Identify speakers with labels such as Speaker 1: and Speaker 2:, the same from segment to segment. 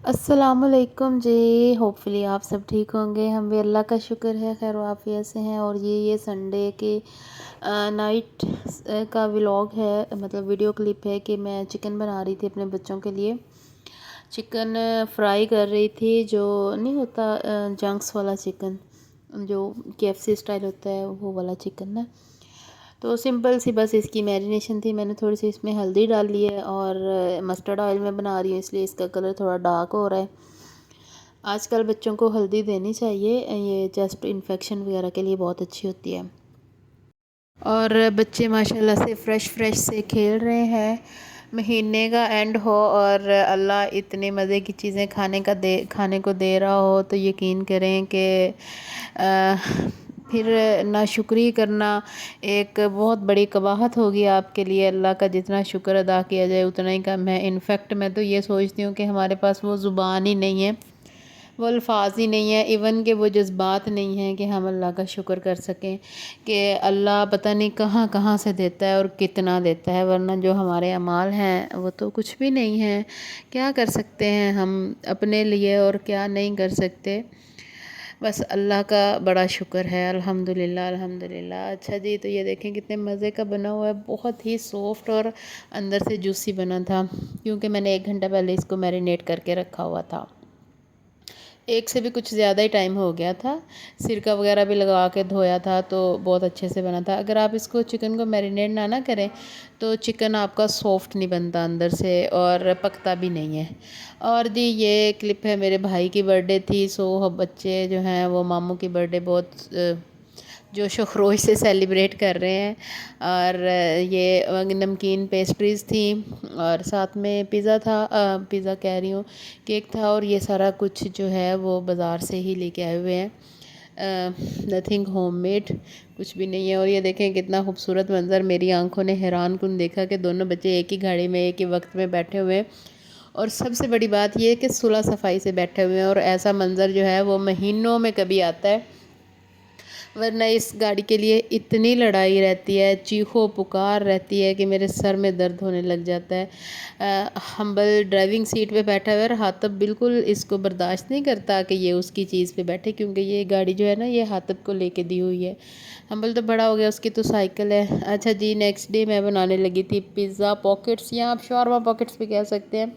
Speaker 1: अस्सलामुअलैकुम जी। होपफुली आप सब ठीक होंगे। हम भी अल्लाह का शुक्र है खैर वाफ़ियत से हैं। और ये संडे के नाइट का व्लॉग है, मतलब वीडियो क्लिप है कि मैं चिकन बना रही थी अपने बच्चों के लिए। चिकन फ्राई कर रही थी, जो नहीं होता जंक्स वाला चिकन, जो केएफसी स्टाइल होता है वो वाला चिकन ना। तो सिंपल सी बस इसकी मैरिनेशन थी। मैंने थोड़ी सी इसमें हल्दी डाल ली है और मस्टर्ड ऑयल में बना रही हूँ, इसलिए इसका कलर थोड़ा डार्क हो रहा है। आजकल बच्चों को हल्दी देनी चाहिए, ये चेस्ट इन्फेक्शन वगैरह के लिए बहुत अच्छी होती है। और बच्चे माशाल्लाह से फ़्रेश फ़्रेश से खेल रहे हैं। महीने का एंड हो और अल्लाह इतने मज़े की चीज़ें खाने को दे रहा हो, तो यकीन करें कि फिर नाशुक्री करना एक बहुत बड़ी कबाहत होगी आपके लिए। अल्लाह का जितना शुक्र अदा किया जाए उतना ही कम है। इनफैक्ट मैं तो ये सोचती हूँ कि हमारे पास वो ज़ुबान ही नहीं है, वो अल्फाज ही नहीं है, इवन के वो जज्बात नहीं हैं कि हम अल्लाह का शुक्र कर सकें कि अल्लाह पता नहीं कहाँ कहाँ से देता है और कितना देता है। वरना जो हमारे अमाल हैं वो तो कुछ भी नहीं है। क्या कर सकते हैं हम अपने लिए और क्या नहीं कर सकते। बस अल्लाह का बड़ा शुक्र है, अल्हम्दुलिल्लाह अल्हम्दुलिल्लाह। अच्छा जी, तो ये देखें कितने मज़े का बना हुआ है, बहुत ही सॉफ्ट और अंदर से जूसी बना था, क्योंकि मैंने 1 घंटा पहले इसको मैरिनेट करके रखा हुआ था। एक से भी कुछ ज़्यादा ही टाइम हो गया था। सिरका वगैरह भी लगा के धोया था, तो बहुत अच्छे से बना था। अगर आप इसको चिकन को मैरिनेट ना करें तो चिकन आपका सॉफ्ट नहीं बनता अंदर से और पकता भी नहीं है। और जी ये क्लिप है, मेरे भाई की बर्थडे थी, सो बच्चे जो हैं वो मामू की बर्थडे बहुत जोशो खरोश से सेलिब्रेट कर रहे हैं। और ये नमकीन पेस्ट्रीज़ थी और साथ में पिज़्ज़ा था, पिज़्ज़ा कह रही हूँ, केक था। और ये सारा कुछ जो है वो बाज़ार से ही लेके आए हुए हैं, नथिंग होममेड, कुछ भी नहीं है। और ये देखें कितना खूबसूरत मंज़र, मेरी आंखों ने हैरान कुन देखा कि दोनों बच्चे एक ही गाड़ी में एक ही वक्त में बैठे हुए हैं। और सबसे बड़ी बात यह है कि सुलह सफाई से बैठे हुए हैं, और ऐसा मंज़र जो है वो महीनों में कभी आता है। वरना इस गाड़ी के लिए इतनी लड़ाई रहती है, चीखो पुकार रहती है कि मेरे सर में दर्द होने लग जाता है। हम्बल ड्राइविंग सीट पे बैठा हुआ है और हातब बिल्कुल इसको बर्दाश्त नहीं करता कि ये उसकी चीज़ पे बैठे, क्योंकि ये गाड़ी जो है ना ये हातब को लेके दी हुई है। हम्बल तो बड़ा हो गया, उसकी तो साइकिल है। अच्छा जी, नेक्स्ट डे मैं बनाने लगी थी पिज़्ज़ा पॉकेट्स, या आप शॉर्मा पॉकेट्स भी कह सकते हैं।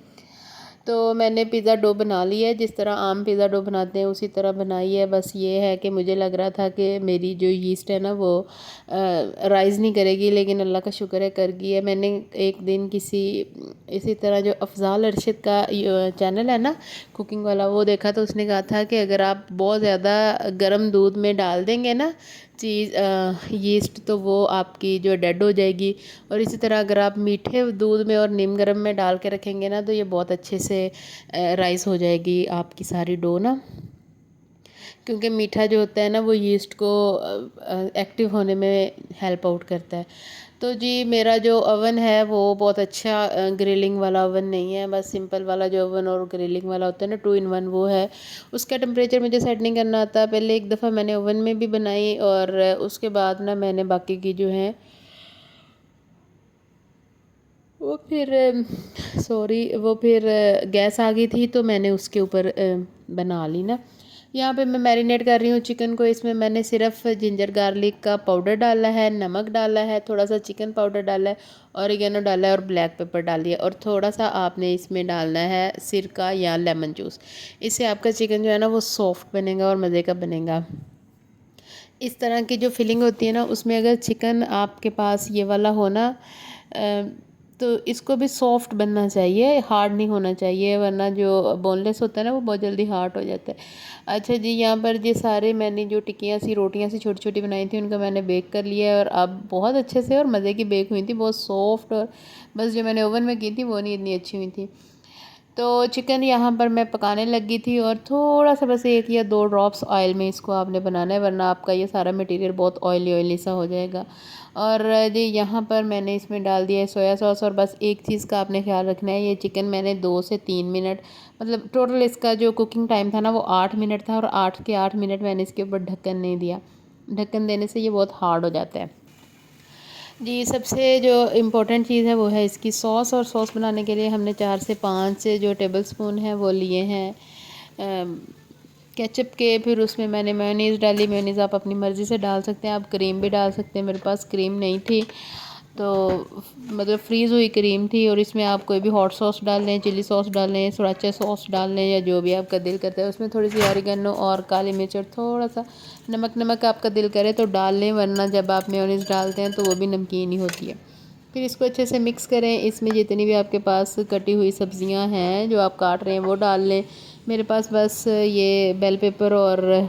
Speaker 1: तो मैंने पिज़्ज़ा डो बना लिया है, जिस तरह आम पिज़्ज़ा डो बनाते हैं उसी तरह बनाई है। बस ये है कि मुझे लग रहा था कि मेरी जो यीस्ट है ना वो राइज़ नहीं करेगी, लेकिन अल्लाह का शुक्र है कर गई है। मैंने एक दिन इसी तरह जो अफ़ज़ाल अरशद का चैनल है ना कुकिंग वाला, वो देखा, तो उसने कहा था कि अगर आप बहुत ज़्यादा गर्म दूध में डाल देंगे ना यीस्ट, तो वो आपकी जो डेड हो जाएगी। और इसी तरह अगर आप मीठे दूध में और नीम गर्म में डाल के रखेंगे ना, तो ये बहुत अच्छे से राइस हो जाएगी आपकी सारी डो ना, क्योंकि मीठा जो होता है ना वो यीस्ट को एक्टिव होने में हेल्प आउट करता है। तो जी मेरा जो ओवन है वो बहुत अच्छा ग्रिलिंग वाला ओवन नहीं है, बस सिंपल वाला जो ओवन और ग्रिलिंग वाला होता है ना 2 in 1 वो है। उसका टेम्परेचर मुझे सेट नहीं करना आता। पहले एक दफ़ा मैंने ओवन में भी बनाई, और उसके बाद ना मैंने बाकी की जो है वो फिर वो फिर गैस आ गई थी, तो मैंने उसके ऊपर बना ली ना। यहाँ पे मैं मैरिनेट कर रही हूँ चिकन को। इसमें मैंने सिर्फ जिंजर गार्लिक का पाउडर डाला है, नमक डाला है, थोड़ा सा चिकन पाउडर डाला है, ऑरिगेनो डाला है और ब्लैक पेपर डाल दिया। और थोड़ा सा आपने इसमें डालना है सिरका या लेमन जूस। इससे आपका चिकन जो है ना वो सॉफ्ट बनेगा और मज़े का बनेगा। इस तरह की जो फिलिंग होती है ना, उसमें अगर चिकन आपके पास ये वाला हो ना, तो इसको भी सॉफ्ट बनना चाहिए, हार्ड नहीं होना चाहिए, वरना जो बोनलेस होता है ना वो बहुत जल्दी हार्ड हो जाता है। अच्छा जी, यहाँ पर ये सारे मैंने जो टिक्कियाँ सी रोटियाँ सी छोटी छोटी बनाई थी उनका मैंने बेक कर लिया है, और अब बहुत अच्छे से और मज़े की बेक हुई थी, बहुत सॉफ्ट। और बस जो मैंने ओवन में की थी वो नहीं इतनी अच्छी हुई थी। तो चिकन यहाँ पर मैं पकाने लगी थी, और थोड़ा सा बस 1 या 2 ड्रॉप्स ऑयल में इसको आपने बनाना है, वरना आपका ये सारा मटेरियल बहुत ऑयली ऑयली सा हो जाएगा। और जी यहाँ पर मैंने इसमें डाल दिया है सोया सॉस। और बस एक चीज़ का आपने ख्याल रखना है, ये चिकन मैंने 2 से 3 मिनट, मतलब टोटल इसका जो कुकिंग टाइम था ना वो 8 मिनट था, और 8 के 8 मिनट मैंने इसके ऊपर ढक्कन नहीं दिया। ढक्कन देने से ये बहुत हार्ड हो जाता है। जी, सबसे जो इम्पोर्टेंट चीज़ है वो है इसकी सॉस, और सॉस बनाने के लिए हमने 4 से 5 जो टेबलस्पून हैं वो लिए हैं केचप के। फिर उसमें मैंने मेयोनीज़ डाली। मेयोनीज़ आप अपनी मर्ज़ी से डाल सकते हैं, आप क्रीम भी डाल सकते हैं। मेरे पास क्रीम नहीं थी, तो मतलब फ्रीज़ हुई क्रीम थी। और इसमें आप कोई भी हॉट सॉस डाल लें, चिली सॉस डाल लें, सृराचा सॉस डाल लें, या जो भी आपका दिल करता है। उसमें थोड़ी सी ऑरिगेनो और काली मिर्च और थोड़ा सा नमक आपका दिल करे तो डाल लें, वरना जब आप मेयोनीज़ डालते हैं तो वो भी नमकीन ही होती है। फिर इसको अच्छे से मिक्स करें। इसमें जितनी भी आपके पास कटी हुई सब्ज़ियां हैं जो आप काट रहे हैं वो डाल लें। मेरे पास बस ये बेल पेपर और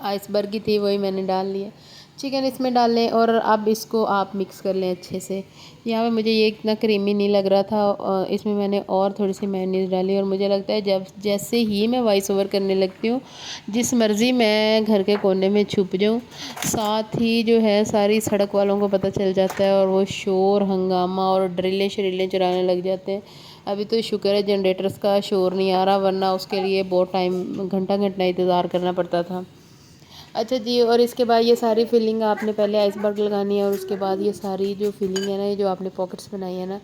Speaker 1: आइसबर्ग की थी, वही मैंने डाल लिया। चिकन इसमें डाल लें और अब इसको आप मिक्स कर लें अच्छे से। यहाँ पे मुझे ये इतना क्रीमी नहीं लग रहा था, इसमें मैंने और थोड़ी सी मेयोनीज़ डाली। और मुझे लगता है जब जैसे ही मैं वॉइस ओवर करने लगती हूँ, जिस मर्ज़ी मैं घर के कोने में छुप जाऊँ, साथ ही जो है सारी सड़क वालों को पता चल जाता है और वो शोर हंगामा और ड्रिलें शरीलें चलाने लग जाते हैं। अभी तो शुक्र है जनरेटर्स का शोर नहीं आ रहा, वरना उसके लिए बहुत टाइम घंटा घंटा इंतज़ार करना पड़ता था। अच्छा जी, और इसके बाद ये सारी फिलिंग आपने पहले आइसबर्ग लगानी है, और उसके बाद ये सारी जो फिलिंग है ना, ये जो आपने पॉकेट्स बनाई है ना,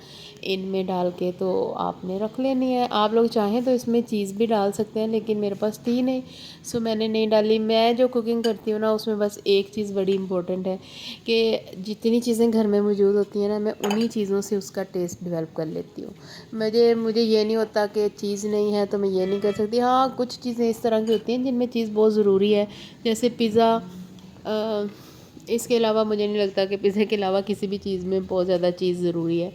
Speaker 1: इनमें डाल के तो आपने रख लेनी है। आप लोग चाहें तो इसमें चीज़ भी डाल सकते हैं, लेकिन मेरे पास थी नहीं, सो मैंने नहीं डाली। मैं जो कुकिंग करती हूँ ना, उसमें बस एक चीज़ बड़ी इंपॉर्टेंट है कि जितनी चीज़ें घर में मौजूद होती हैं ना, मैं उन्हीं चीज़ों से उसका टेस्ट डेवलप कर लेती हूँ। मुझे ये नहीं होता कि चीज़ नहीं है तो मैं ये नहीं कर सकती। हाँ, कुछ चीज़ें इस तरह की होती हैं जिनमें चीज़ बहुत ज़रूरी है, जैसे पिज़्ज़ा। इसके अलावा मुझे नहीं लगता कि पिज़्ज़ा के अलावा किसी भी चीज़ में बहुत ज़्यादा चीज़ ज़रूरी है।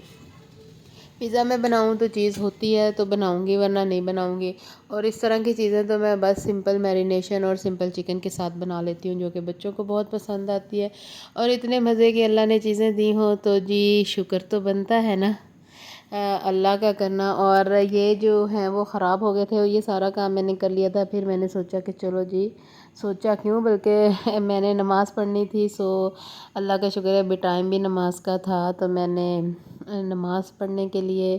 Speaker 1: पिज़्ज़ा मैं बनाऊँ तो चीज़ होती है तो बनाऊँगी, वरना नहीं बनाऊँगी। और इस तरह की चीज़ें तो मैं बस सिंपल मैरिनेशन और सिंपल चिकन के साथ बना लेती हूँ, जो कि बच्चों को बहुत पसंद आती है। और इतने मज़े की अल्लाह ने चीज़ें दी हों तो जी शुक्र तो बनता है ना अल्लाह का करना। और ये जो हैं वो ख़राब हो गए थे, और ये सारा काम मैंने कर लिया था। फिर मैंने सोचा कि चलो जी, सोचा क्यों बल्कि मैंने नमाज़ पढ़नी थी, सो अल्लाह का शुक्र है अभी टाइम भी नमाज का था, तो मैंने नमाज़ पढ़ने के लिए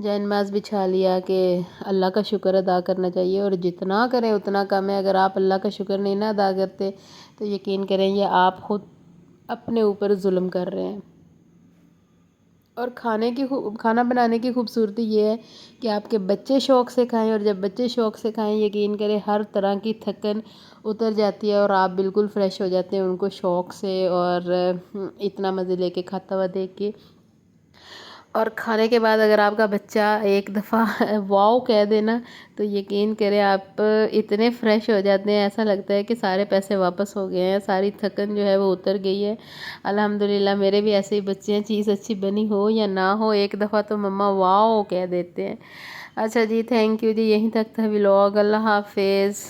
Speaker 1: जय नमाज़ बिछा लिया कि अल्लाह का शुक्र अदा करना चाहिए, और जितना करें उतना कम है। अगर आप अल्लाह का शुक्र नहीं ना अदा करते तो यकीन करें ये आप ख़ुद अपने ऊपर जुल्म कर रहे हैं। और खाना बनाने की खूबसूरती ये है कि आपके बच्चे शौक़ से खाएं, और जब बच्चे शौक़ से खाएं, यकीन करें हर तरह की थकन उतर जाती है और आप बिल्कुल फ्रेश हो जाते हैं उनको शौक़ से, और इतना मज़े लेके खाता हुआ देख के। और खाने के बाद अगर आपका बच्चा एक दफ़ा वाओ कह देना, तो यकीन करें आप इतने फ्रेश हो जाते हैं, ऐसा लगता है कि सारे पैसे वापस हो गए हैं, सारी थकन जो है वो उतर गई है। अल्हम्दुलिल्लाह मेरे भी ऐसे ही बच्चे हैं, चीज़ अच्छी बनी हो या ना हो, एक दफ़ा तो मम्मा वाओ कह देते हैं। अच्छा जी, थैंक यू जी, यहीं तक था व्लॉग। अल्लाह हाफ़िज़।